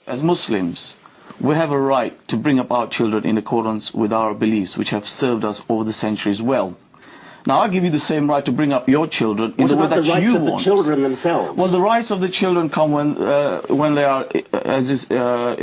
As Muslims, we have a right to bring up our children in accordance with our beliefs, which have served us over the centuries well. Now, I give you the same right to bring up your children in the way that you want. What about the rights of the children themselves? Well, the rights of the children come when they are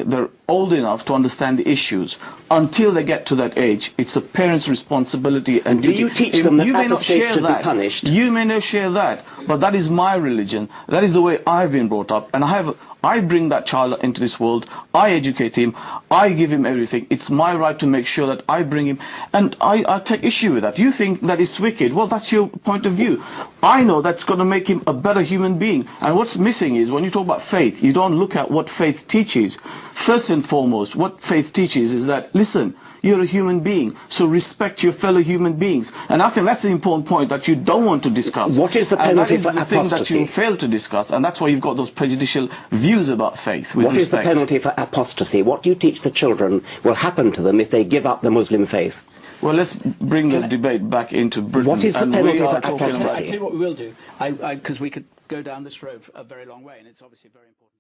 they're old enough to understand the issues. Until they get to that age, it's the parents' responsibility and duty. Do you teach them that apostates should be punished? You may not share that, but that is my religion. That is the way I've been brought up, and I bring that child into this world, I educate him, I give him everything. It's my right to make sure that I bring him, and I take issue with that. You think that it's wicked, well, that's your point of view. I know that's going to make him a better human being, and what's missing is, when you talk about faith, you don't look at what faith teaches. First and foremost, what faith teaches is that, listen, you're a human being, so respect your fellow human beings. And I think that's an important point that you don't want to discuss. What is the penalty for apostasy? That is the thing that you fail to discuss, and that's why you've got those prejudicial views about faith. What is the penalty for apostasy? What do you teach the children will happen to them if they give up the Muslim faith? Well, let's bring the debate back into Britain. What is the penalty for apostasy? I'll tell you what we will do, because we could go down this road a very long way, and it's obviously very important.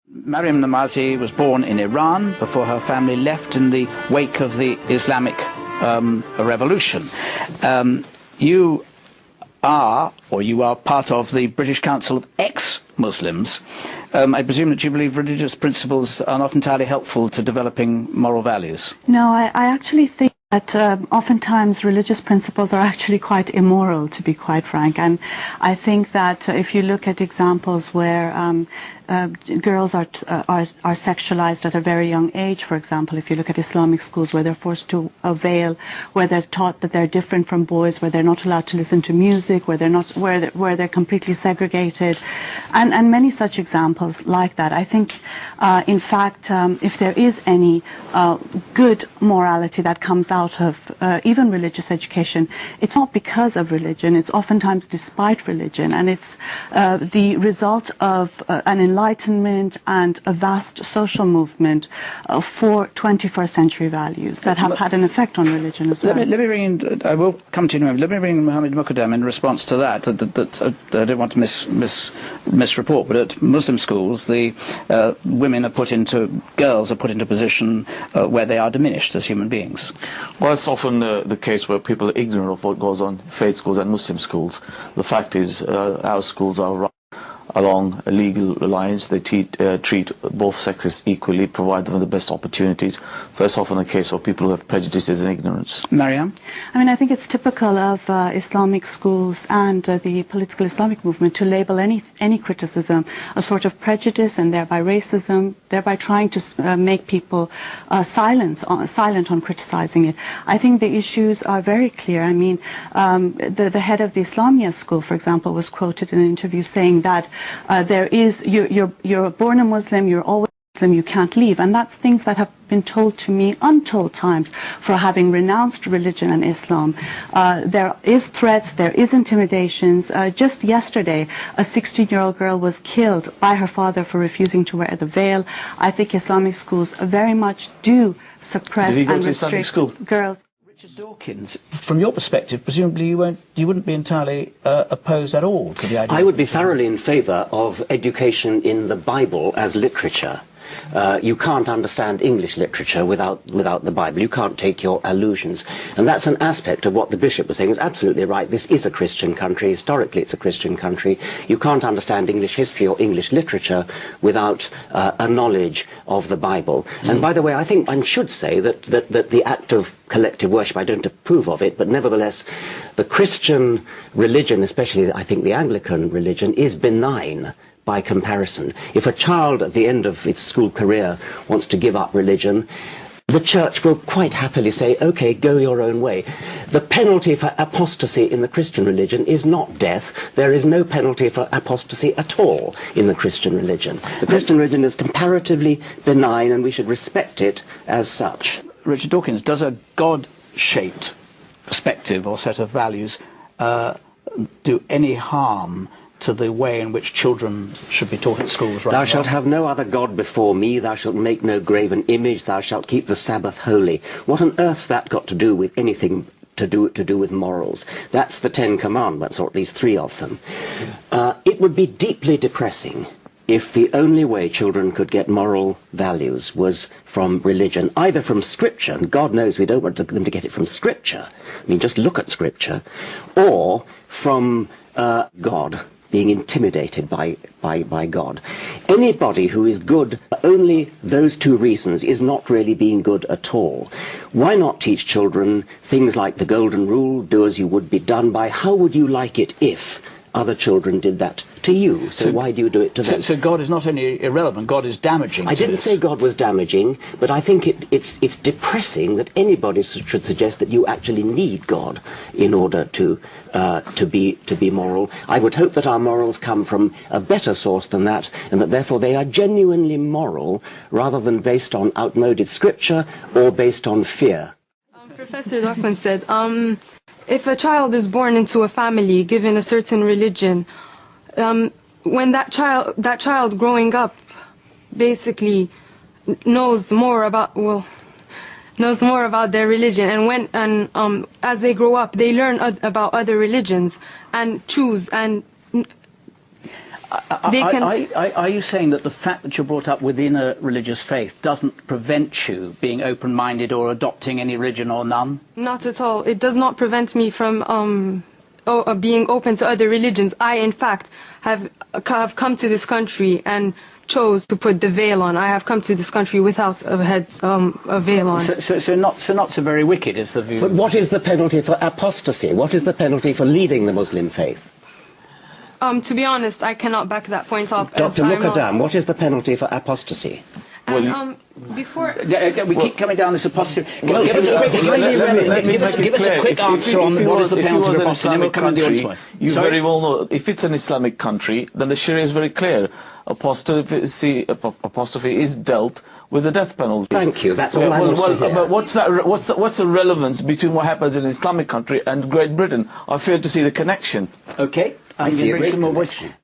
Maryam Namazi was born in Iran before her family left in the wake of the Islamic revolution. You are part of the British Council of Ex-Muslims. I presume that you believe religious principles are not entirely helpful to developing moral values. No, I actually think that oftentimes religious principles are actually quite immoral, to be quite frank. And I think that if you look at examples where girls are sexualized at a very young age, for example, if you look at Islamic schools where they're forced to veil, where they're taught that they're different from boys, where they're not allowed to listen to music, where they're completely segregated, and many such examples like that. I think, in fact, if there is any good morality that comes out of even religious education, it's not because of religion, it's oftentimes despite religion, and it's the result of an enlightenment and a vast social movement for 21st century values that have had an effect on religion as well. Let me bring in, I will come to you in a moment. Let me bring in Mohammed Muqaddam in response to that. I don't want to misreport, but at Muslim schools, the girls are put into a position where they are diminished as human beings. Well, it's often the case where people are ignorant of what goes on in faith schools and Muslim schools. The fact is, our schools are run along a legal lines. They treat both sexes equally, provide them with the best opportunities. So it's often a case of people who have prejudices and ignorance. Maryam? I mean, I think it's typical of Islamic schools and the political Islamic movement to label any criticism a sort of prejudice and thereby racism, thereby trying to make people silent on criticizing it. I think the issues are very clear. I mean, the head of the Islamia school, for example, was quoted in an interview saying that you're born a Muslim, you're always Muslim, you can't leave. And that's things that have been told to me untold times for having renounced religion and Islam. There is threats, there is intimidations. Just yesterday, a 16-year-old girl was killed by her father for refusing to wear the veil. I think Islamic schools very much do suppress and restrict girls. Dawkins, from your perspective, presumably you wouldn't be entirely opposed at all to the idea. I would be thoroughly in favour of education in the Bible as literature. You can't understand English literature without the Bible. You can't take your allusions. And that's an aspect of what the bishop was saying. Is absolutely right. This is a Christian country. Historically, it's a Christian country. You can't understand English history or English literature without a knowledge of the Bible. And by the way, I think I should say that the act of collective worship, I don't approve of it, but nevertheless, the Christian religion, especially I think the Anglican religion, is benign by comparison. If a child at the end of its school career wants to give up religion, the church will quite happily say, okay, go your own way. The penalty for apostasy in the Christian religion is not death. There is no penalty for apostasy at all in the Christian religion. The Christian religion is comparatively benign, and we should respect it as such. Richard Dawkins, does a God-shaped perspective or set of values do any harm to the way in which children should be taught at schools? Thou shalt have no other God before me, thou shalt make no graven image, thou shalt keep the Sabbath holy. What on earth's that got to do with anything to do with morals? That's the 10 Commandments, or at least 3 of them. It would be deeply depressing if the only way children could get moral values was from religion, either from Scripture, and God knows we don't want them to get it from Scripture, I mean, just look at Scripture, or from God, being intimidated by God. Anybody who is good for only those two reasons is not really being good at all. Why not teach children things like the golden rule, do as you would be done by? How would you like it if other children did that to you? So why do you do it to them? So God is not only irrelevant, God is damaging. I didn't say God was damaging, but I think it's depressing that anybody should suggest that you actually need God in order to be moral. I would hope that our morals come from a better source than that, and that therefore they are genuinely moral, rather than based on outmoded scripture or based on fear. Professor Dawkins said, if a child is born into a family given a certain religion, when that child growing up basically knows more about their religion, and as they grow up they learn about other religions and choose, and they can... Are you saying that the fact that you're brought up within a religious faith doesn't prevent you being open-minded or adopting any religion or none? Not at all. It does not prevent me from being open to other religions. I, in fact, have come to this country and chose to put the veil on. I have come to this country without a veil on. So not so very wicked is the view. But what is the penalty for apostasy? What is the penalty for leaving the Muslim faith? To be honest, I cannot back that point up. Dr. Muqaddam, what is the penalty for apostasy? And, before... We keep coming down this apostasy. Well, give us a quick answer on what is the penalty for apostasy, and we'll come on the audience way. You very well know, if it's an Islamic country, then the Sharia is very clear. Apostasy is dealt with the death penalty. Thank you. That's all I want to hear. But what's the relevance between what happens in an Islamic country and Great Britain? I fail to see the connection. Okay. I see a great connection.